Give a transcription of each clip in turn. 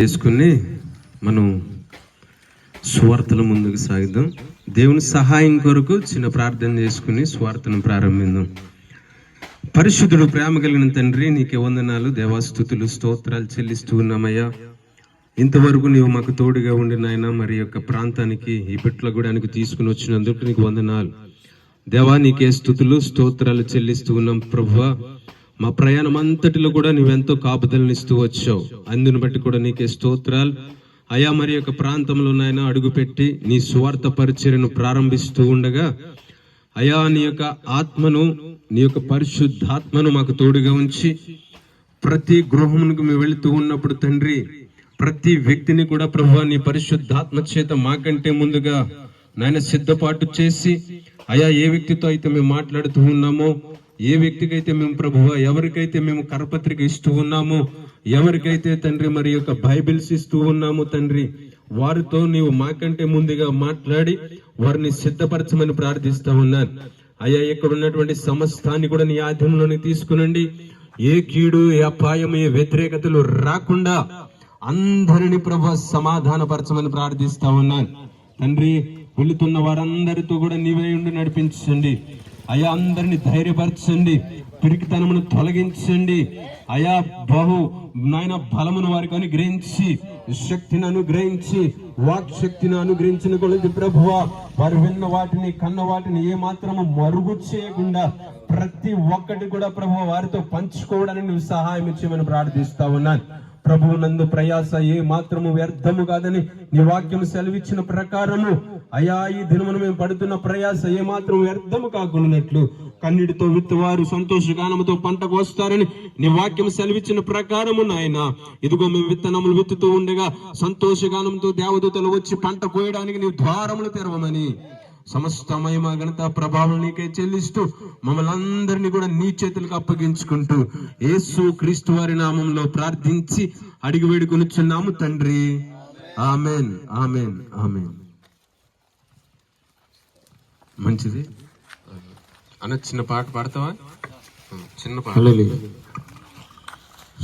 చేసుకుని మనం సువార్తల ముందుకు సాగిద్దాం. దేవుని సహాయం కొరకు చిన్న ప్రార్థన చేసుకుని సువార్తను ప్రారంభిద్దాం. పరిశుద్ధుడు, ప్రేమ కలిగిన తండ్రి, నీకే వందనాలు దేవా, స్తుతులు స్తోత్రాలు చెల్లిస్తూ ఉన్నామయ్యా. ఇంతవరకు నీవు మాకు తోడుగా ఉండి నాయన మరి యొక్క ప్రాంతానికి ఈ పిట్లగూడానికి తీసుకుని వచ్చినందుకు నీకు వందనాలు దేవా. నీకే స్తుతులు స్తోత్రాలు చెల్లిస్తూ ఉన్నాం ప్రభువా. మా ప్రయాణం అంతటిలో కూడా నువ్వెంతో కాపుదలను ఇస్తూ వచ్చావు, అందుని బట్టి కూడా నీకే స్తోత్రాలు అయా. మరి యొక్క ప్రాంతంలో నాయన అడుగుపెట్టి నీ స్వార్థ పరిచర్యను ప్రారంభిస్తూ ఉండగా అయా, నీ యొక్క ఆత్మను, నీ యొక్క పరిశుద్ధాత్మను మాకు తోడుగా ఉంచి ప్రతి గృహమునికి మేము వెళుతూ ఉన్నప్పుడు తండ్రి, ప్రతి వ్యక్తిని కూడా ప్రభువా నీ పరిశుద్ధాత్మ చేత మాకంటే ముందుగా నాయన సిద్ధపాటు చేసి అయా, ఏ వ్యక్తితో అయితే మేము మాట్లాడుతూ ఉన్నామో, ఏ వ్యక్తికైతే మేము ప్రభువా, ఎవరికైతే మేము కరపత్రిక ఇస్తూ ఉన్నామో, ఎవరికైతే తండ్రి మరి యొక్క బైబిల్స్ ఇస్తూ ఉన్నామో తండ్రి, వారితో నీవు మాకంటే ముందుగా మాట్లాడి వారిని సిద్ధపరచమని ప్రార్థిస్తా ఉన్నాను అయ్యా. ఇక్కడ ఉన్నటువంటి సమస్తాన్ని కూడా నీ ఆధీనంలోని తీసుకునండి. ఏ కీడు, ఏ అపాయం, ఏ వ్యతిరేకతలు రాకుండా అందరిని ప్రభు సమాధానపరచమని ప్రార్థిస్తా ఉన్నాను తండ్రి. వెళుతున్న వారందరితో కూడా నీవే ఉండి నడిపించండి అయా. అందరిని ధైర్యపరచండి, పిరికితనమును తొలగించండి అయా. నాయన బలమును వారికి అనుగ్రహించి, శక్తిని అనుగ్రహించి, వాక్ శక్తిని అనుగ్రహించిన కొలది ప్రభువా, వారు విన్న వాటిని, కన్న వాటిని ఏ మాత్రము మరుగు చేయకుండా ప్రతి ఒక్కటి కూడా ప్రభు వారితో పంచుకోవడానికి నువ్వు సహాయం ఇచ్చేమని ప్రార్థిస్తా ఉన్నాను ప్రభువు. నందు ప్రయాస ఏ మాత్రము వ్యర్థము కాదని నీ వాక్యం సెలవిచ్చిన ప్రకారము అయా, ఈ దినమును మేము పడుతున్న ప్రయాస ఏ మాత్రం వ్యర్థము కాకున్నట్లు కన్నీటితో విత్తువారు సంతోషగానముతో పంట కోస్తారని నీ వాక్యం సెలవిచ్చిన ప్రకారము నాయన, ఇదిగో మేము విత్తనములు విత్తుతూ ఉండగా సంతోషగానంతో దేవదూతలు వచ్చి పంట కోయడానికి నీ ద్వారములు తెరవమని సమస్త మహిమ ఘనత ప్రభావం నీకే చెల్లిస్తూ మమ్మల్ని అందరినీ కూడా నీ చేతులకు అప్పగించుకుంటూ యేసు క్రీస్తు వారి నామంలో ప్రార్థించి అడిగి వేడుకొనిచున్నాము తండ్రి. Amen, amen, amen. మంచిది అన్న, చిన్న పాట పాడతావా? చిన్న పాట.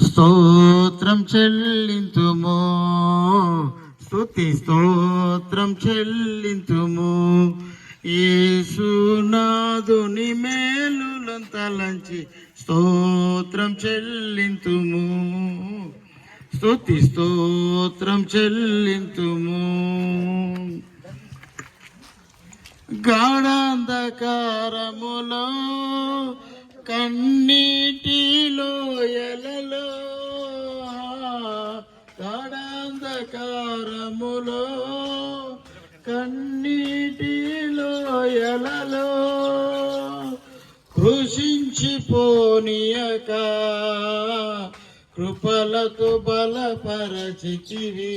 స్తోత్రం చెల్లింతుము, స్తుతి స్తోత్రం చెల్లింతుము, యేసునాథుని మేలులను తలంచి స్తోత్రం చెల్లింతుము, స్తుతి స్తోత్రం చెల్లింతుము. గాఢాంధకారములో కన్నీటిలో ఎలలో, గాఢాంధకారములో కన్నీటిలో ఎలలో, కృషించిపోనీయక కృపలతో బలపరచితివి,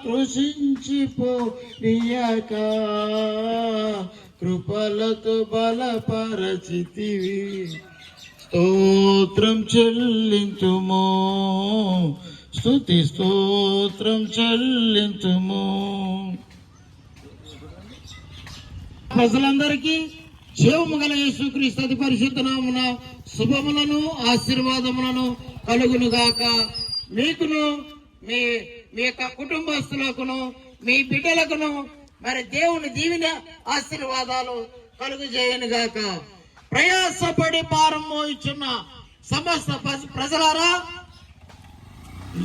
కృషించిపోనీయక కృపలతో బలపరచితివి. స్తోత్రం చెల్లింతుము, స్తుతి స్తోత్రం చెల్లింతుము. ప్రజలందరికీ జీవము గల యేసుక్రీస్తు అతి పరిశుద్ధ నామమున శుభములను ఆశీర్వాదములను కలుగును గాక. మీకును మీ యొక్క కుటుంబస్తులకును మీ బిడ్డలకును మరి దేవుని దీవెన ఆశీర్వాదాలు కలుగు చేయను గాక. ప్రయాసపడి భారం మోయిచున్న సమస్త ప్రజలారా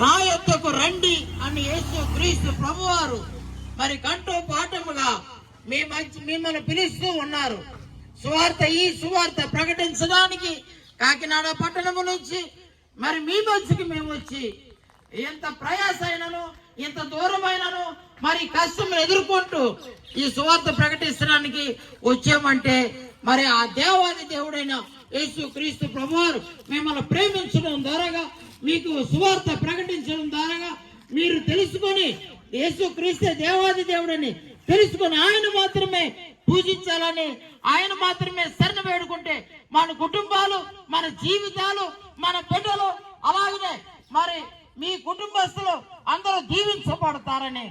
నా యొద్దకు రండి అని యేసు క్రీస్తు ప్రభువారు మరి కంటూ పాఠముగా మిమ్మల్ని పిలుస్తూ ఉన్నారు. ఈ సువార్త ప్రకటించడానికి కాకినాడ పట్టణము నుంచి మరి మీ మధ్యకి మేము వచ్చి ఎంత ప్రయాస అయినను, ఎంత దూరమైనను మరి కష్టం ఎదుర్కొంటూ ఈ సువార్త ప్రకటించడానికి వచ్చామంటే మరి ఆ దేవాది దేవుడైన యేసు క్రీస్తు ప్రభువారు మిమ్మల్ని ప్రేమించడం ద్వారా, మీకు సువార్త ప్రకటించడం ద్వారా మీరు తెలుసుకొని యేసు క్రీస్తు దేవాది దేవుడని తెలుసుకొని ఆయన మాత్రమే పూజించాలని, ఆయన మాత్రమే శరణు వేడుకుంటే మన కుటుంబాలు, మన జీవితాలు, మన బిడ్డలు, అలాగనే మరి మీ కుటుంబస్తులు అందరూ దీవించబడతారని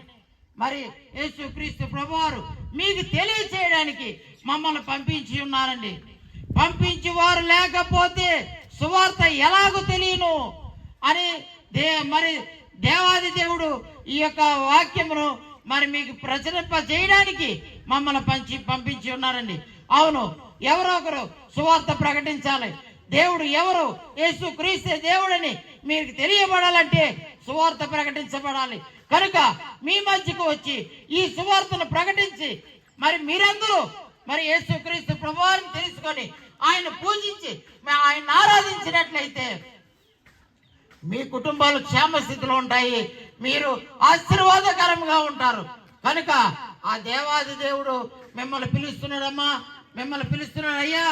మరి యేసు క్రీస్తు ప్రభువారు మీకు తెలియచేయడానికి మమ్మల్ని పంపించి ఉన్నారండి. పంపించి వారు లేకపోతే సువార్త ఎలాగో తెలియను అని మరి దేవాది దేవుడు ఈ యొక్క వాక్యమును మరి మీకు ప్రచురింప చేయడానికి మమ్మల్ని పంపించి ఉన్నారండి. అవును, ఎవరో ఒకరు సువార్త ప్రకటించాలి. దేవుడు ఎవరు, యేసు క్రీస్తే దేవుడని మీకు తెలియబడాలంటే సువార్త ప్రకటించబడాలి. కనుక మీ మధ్యకు వచ్చి ఈ సువార్తను ప్రకటించి మరి మీరందరూ మరి యేసు క్రీస్తు ప్రభువారిని తెలుసుకొని ఆయన పూజించి ఆయన ఆరాధించినట్లయితే మీ కుటుంబాలు క్షేమస్థితిలో ఉంటాయి, మీరు ఆశీర్వాదకరంగా ఉంటారు. కనుక ఆ దేవాది దేవుడు మిమ్మల్ని పిలుస్తున్నాడమ్మా, మిమ్మల్ని పిలుస్తున్నాడు. అయ్యా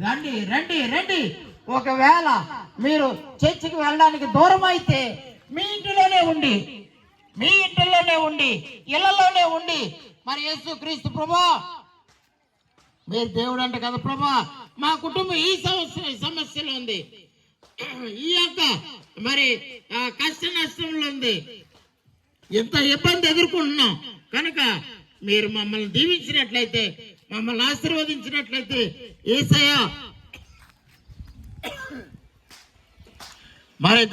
రండి రండి రండి. ఒకవేళ మీరు చర్చికి వెళ్ళడానికి దూరం అయితే మీ ఇంటిలోనే ఉండి ఇళ్లలోనే ఉండి మరి యేసు క్రీస్తు ప్రభా మీరు దేవుడు అంట కదా ప్రభా, మా కుటుంబం ఈ సమస్యలో ఉంది, ఈ యొక్క మరి కష్ట నష్టంలో ఉంది, ఎంత ఇబ్బంది ఎదుర్కొంటున్నాం. కనుక మీరు మమ్మల్ని దీవించినట్లయితే, మమ్మల్ని ఆశీర్వదించినట్లయితే యేసయ్య మరి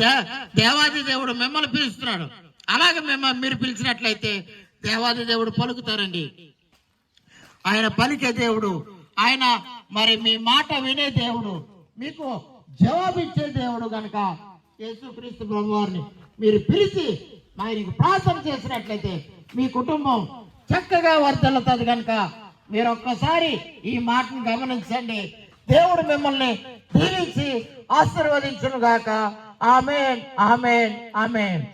దేవాది దేవుడు మిమ్మల్ని పిలుస్తున్నాడు. అలాగే మీరు పిలిచినట్లయితే దేవాది దేవుడు పలుకుతారండి. ఆయన పలికే దేవుడు, ఆయన మరి మీ మాట వినే దేవుడు, మీకు జవాబిచ్చే దేవుడు. కనుక యేసుక్రీస్తు ప్రభువారిని మీరు పిలిచి ఆయనకు ప్రార్థన చేసినట్లయితే మీ కుటుంబం చక్కగా వర్ధిల్లుతుంది. కనుక మీరు ఒక్కసారి ఈ మాటను గమనించండి. దేవుడు మిమ్మల్ని దీవించి ఆశీర్వదించును గాక. ఆమేన్, ఆమేన్, ఆమేన్.